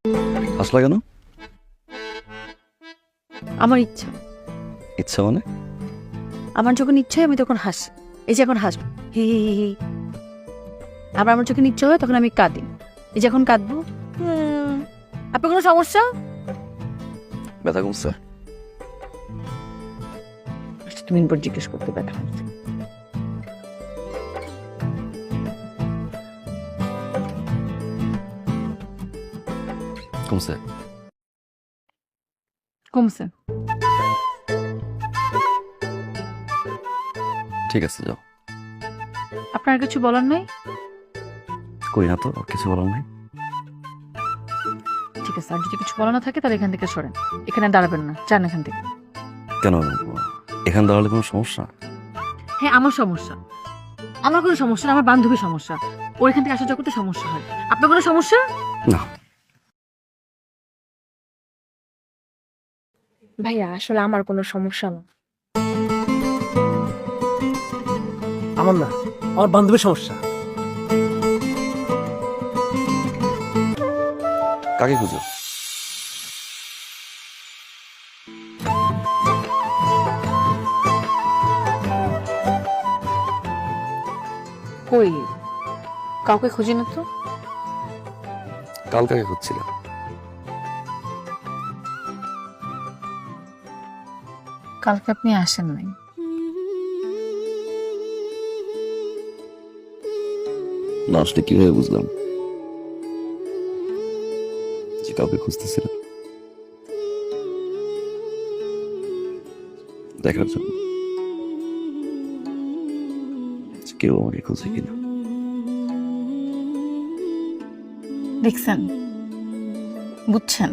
হাসলা কেন? আমার ইচ্ছা। ইচ্ছা মানে? আমার যখন ইচ্ছা হয় আমি তখন হাসি। এই যে এখন হাসবো, হি হি হি হি। আবার আমার যখন ইচ্ছা হয় তখন আমি কাঁদি। এই যে এখন কাঁদবো। আপনার কোনো সমস্যা? ব্যথা কমছে? 2 মিনিট পর জিজ্ঞেস করতে ব্যথা হচ্ছে। কমছে? কমছে। ঠিক আছে, যাও। আপনার কিছু বলার নাই? কই না তো, আর কিছু বলার নাই। ঠিক আছে, আর যদি কিছু বলা না থাকে তাহলে এখান থেকে সরেন। এখানে দাঁড়াবেন না, যান এখান থেকে। কেন? এখানে দাঁড়ালে কোনো সমস্যা? হ্যাঁ, আমার সমস্যা। আমার কোনো সমস্যা না, আমার বান্ধবীর সমস্যা। ওর এখান থেকে আসা যাওয়া করতে সমস্যা হয়। আপনার কোনো সমস্যা? না। ভাইয়া আসলে আমার কোনো সমস্যা না। আমার না, আমার বান্ধবীর সমস্যা। কাকে খুঁজো? কই, কাউকে খুঁজি না তো। কাল কাকে খুঁজছিলাম? কালকে আপনি আসেন নাই। না আসলে কিভাবে বুঝলাম যে কাউকে খুঁজতেছিলাম? দেখার জন্য যে কেউ আমাকে খুঁজে কিনা। দেখছেন, বুঝছেন,